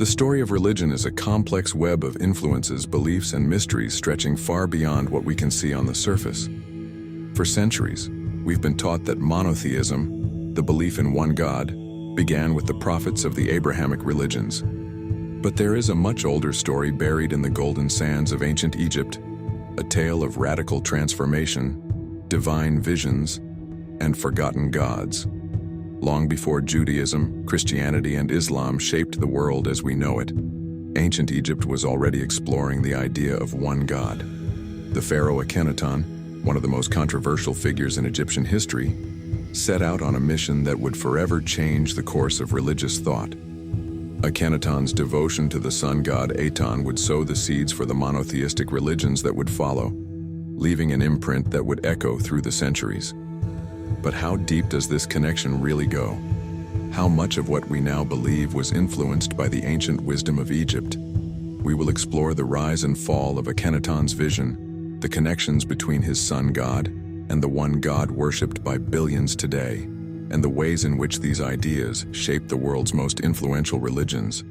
The story of religion is a complex web of influences, beliefs, and mysteries stretching far beyond what we can see on the surface. For centuries, we've been taught that monotheism, the belief in one God, began with the prophets of the Abrahamic religions. But there is a much older story buried in the golden sands of ancient Egypt, a tale of radical transformation, divine visions, and forgotten gods. Long before Judaism, Christianity, and Islam shaped the world as we know it, ancient Egypt was already exploring the idea of one God. The Pharaoh Akhenaton, one of the most controversial figures in Egyptian history, set out on a mission that would forever change the course of religious thought. Akhenaton's devotion to the sun god Aton would sow the seeds for the monotheistic religions that would follow, leaving an imprint that would echo through the centuries. But how deep does this connection really go? How much of what we now believe was influenced by the ancient wisdom of Egypt? We will explore the rise and fall of Akhenaton's vision, the connections between his sun god and the one God worshipped by billions today, and the ways in which these ideas shape the world's most influential religions.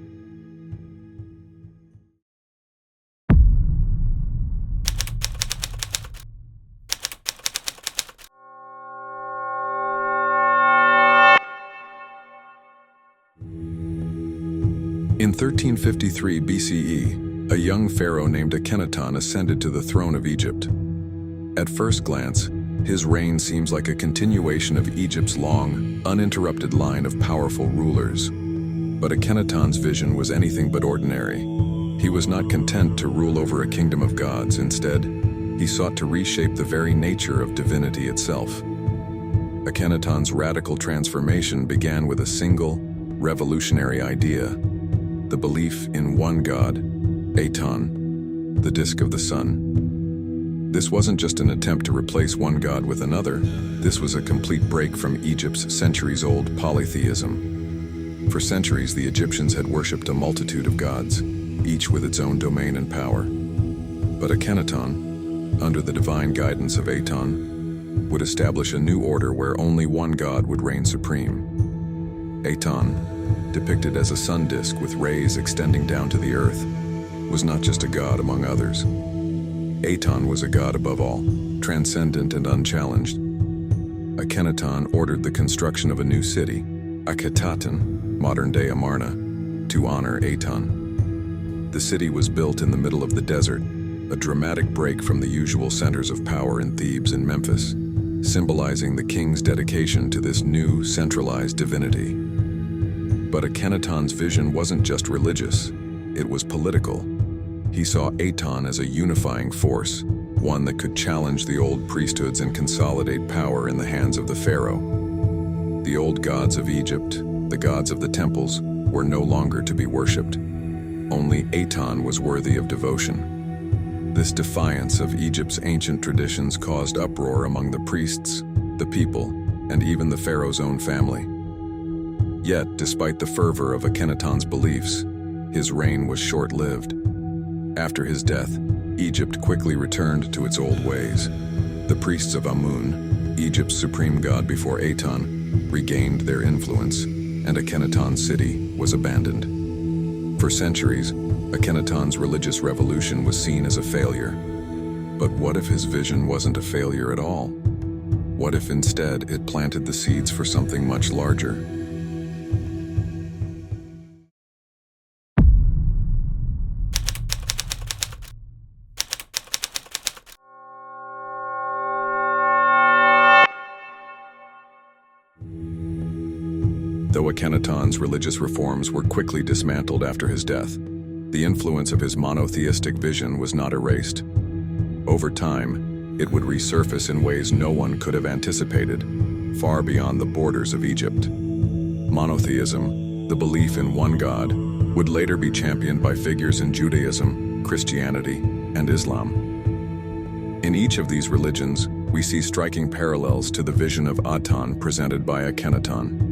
In 1353 BCE, a young pharaoh named Akhenaton ascended to the throne of Egypt. At first glance, his reign seems like a continuation of Egypt's long, uninterrupted line of powerful rulers. But Akhenaton's vision was anything but ordinary. He was not content to rule over a kingdom of gods. Instead, he sought to reshape the very nature of divinity itself. Akhenaton's radical transformation began with a single, revolutionary idea: the belief in one God, Aton, the disk of the sun. This wasn't just an attempt to replace one god with another. This was a complete break from Egypt's centuries-old polytheism. For centuries, the Egyptians had worshipped a multitude of gods, each with its own domain and power. But Akhenaton, under the divine guidance of Aton, would establish a new order where only one god would reign supreme. Aton, depicted as a sun disk with rays extending down to the earth, was not just a god among others. Aton was a god above all, transcendent and unchallenged. Akhenaton ordered the construction of a new city, Akhetaten, modern-day Amarna, to honor Aton. The city was built in the middle of the desert, a dramatic break from the usual centers of power in Thebes and Memphis, symbolizing the king's dedication to this new, centralized divinity. But Akhenaton's vision wasn't just religious, it was political. He saw Aton as a unifying force, one that could challenge the old priesthoods and consolidate power in the hands of the pharaoh. The old gods of Egypt, the gods of the temples, were no longer to be worshipped. Only Aton was worthy of devotion. This defiance of Egypt's ancient traditions caused uproar among the priests, the people, and even the pharaoh's own family. Yet, despite the fervor of Akhenaton's beliefs, his reign was short-lived. After his death, Egypt quickly returned to its old ways. The priests of Amun, Egypt's supreme god before Aton, regained their influence, and Akhenaton's city was abandoned. For centuries, Akhenaton's religious revolution was seen as a failure. But what if his vision wasn't a failure at all? What if instead it planted the seeds for something much larger? Though Akhenaton's religious reforms were quickly dismantled after his death, the influence of his monotheistic vision was not erased. Over time, it would resurface in ways no one could have anticipated, far beyond the borders of Egypt. Monotheism, the belief in one God, would later be championed by figures in Judaism, Christianity, and Islam. In each of these religions, we see striking parallels to the vision of Aton presented by Akhenaton.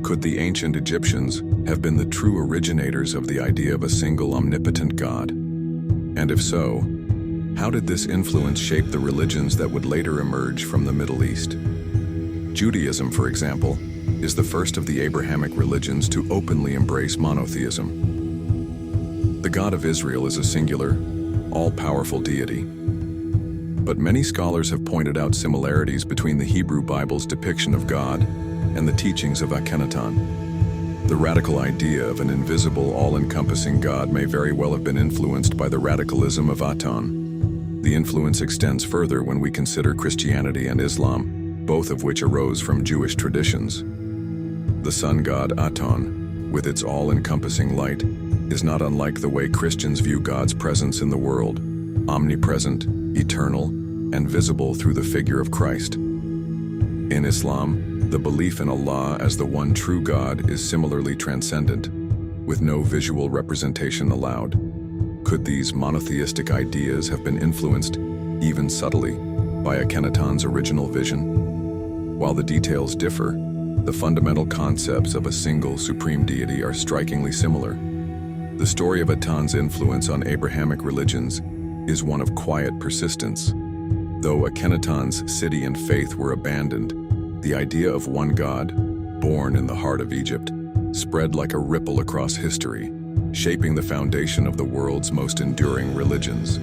Could the ancient Egyptians have been the true originators of the idea of a single omnipotent God? And if so, how did this influence shape the religions that would later emerge from the Middle East? Judaism, for example, is the first of the Abrahamic religions to openly embrace monotheism. God of Israel is a singular, all-powerful deity. But many scholars have pointed out similarities between the Hebrew Bible's depiction of God and the teachings of Akhenaton. The radical idea of an invisible, all-encompassing God may very well have been influenced by the radicalism of Aton. The influence extends further when we consider Christianity and Islam, both of which arose from Jewish traditions. The sun god Aton, with its all-encompassing light, is not unlike the way Christians view God's presence in the world, omnipresent, eternal, and visible through the figure of Christ. In Islam, the belief in Allah as the one true God is similarly transcendent, with no visual representation allowed. Could these monotheistic ideas have been influenced, even subtly, by Akhenaton's original vision? While the details differ, the fundamental concepts of a single supreme deity are strikingly similar. The story of Aton's influence on Abrahamic religions is one of quiet persistence. Though Akhenaton's city and faith were abandoned, the idea of one God, born in the heart of Egypt, spread like a ripple across history, shaping the foundation of the world's most enduring religions.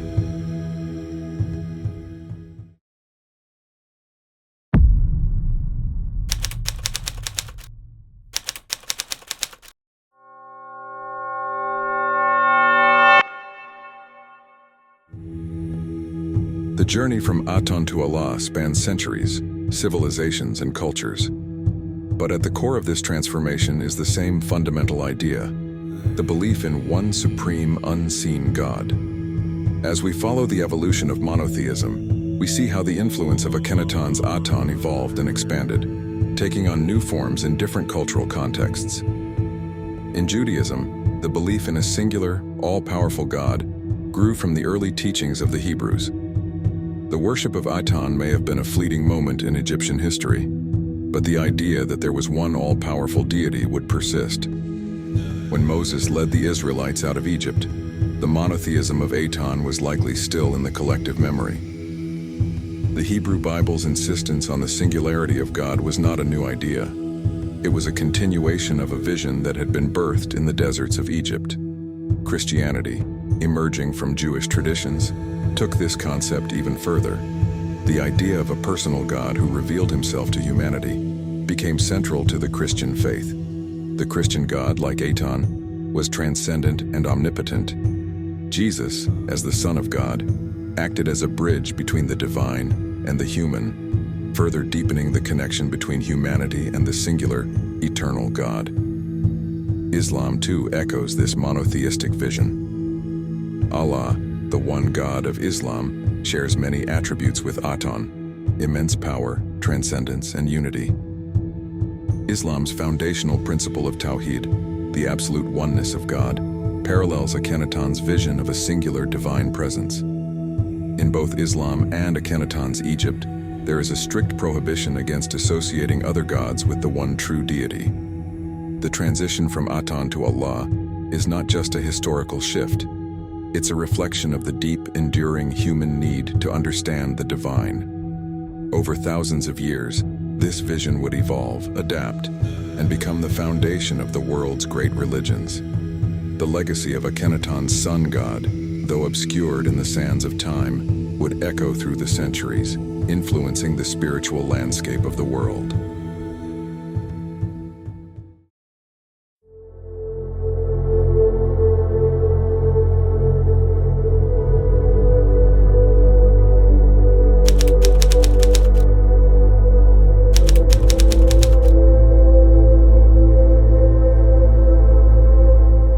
The journey from Aton to Allah spans centuries, civilizations, and cultures. But at the core of this transformation is the same fundamental idea, the belief in one supreme, unseen God. As we follow the evolution of monotheism, we see how the influence of Akhenaton's Aton evolved and expanded, taking on new forms in different cultural contexts. In Judaism, the belief in a singular, all-powerful God grew from the early teachings of the Hebrews. The worship of Aton may have been a fleeting moment in Egyptian history, but the idea that there was one all-powerful deity would persist. When Moses led the Israelites out of Egypt, the monotheism of Aton was likely still in the collective memory. The Hebrew Bible's insistence on the singularity of God was not a new idea. It was a continuation of a vision that had been birthed in the deserts of Egypt. Christianity, emerging from Jewish traditions, took this concept even further. The idea of a personal God who revealed himself to humanity became central to the Christian faith. The Christian God, like Aton, was transcendent and omnipotent. Jesus, as the Son of God, acted as a bridge between the divine and the human, further deepening the connection between humanity and the singular, eternal God. Islam, too, echoes this monotheistic vision. Allah, the one God of Islam, shares many attributes with Aton: immense power, transcendence, and unity. Islam's foundational principle of Tawhid, the absolute oneness of God, parallels Akhenaton's vision of a singular divine presence. In both Islam and Akhenaton's Egypt, there is a strict prohibition against associating other gods with the one true deity. The transition from Aton to Allah is not just a historical shift. It's a reflection of the deep, enduring human need to understand the divine. Over thousands of years, this vision would evolve, adapt, and become the foundation of the world's great religions. The legacy of Akhenaton's sun god, though obscured in the sands of time, would echo through the centuries, influencing the spiritual landscape of the world.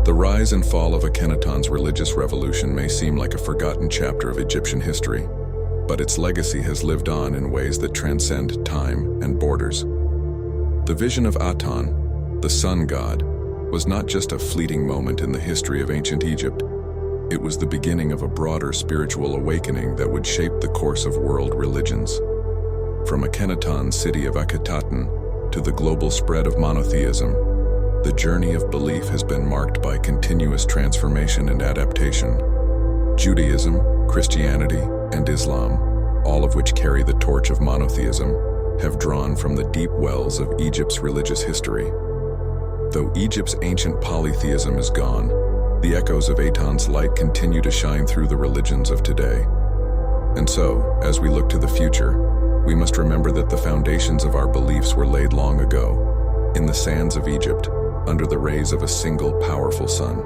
The rise and fall of Akhenaton's religious revolution may seem like a forgotten chapter of Egyptian history, but its legacy has lived on in ways that transcend time and borders. The vision of Aton, the sun god, was not just a fleeting moment in the history of ancient Egypt. It was the beginning of a broader spiritual awakening that would shape the course of world religions. From Akhenaton's city of Akhetaten to the global spread of monotheism, the journey of belief has been marked by continuous transformation and adaptation. Judaism, Christianity, and Islam, all of which carry the torch of monotheism, have drawn from the deep wells of Egypt's religious history. Though Egypt's ancient polytheism is gone, The echoes of Aton's light continue to shine through the religions of today. And so, as we look to the future, we must remember that the foundations of our beliefs were laid long ago, in the sands of Egypt, under the rays of a single powerful sun.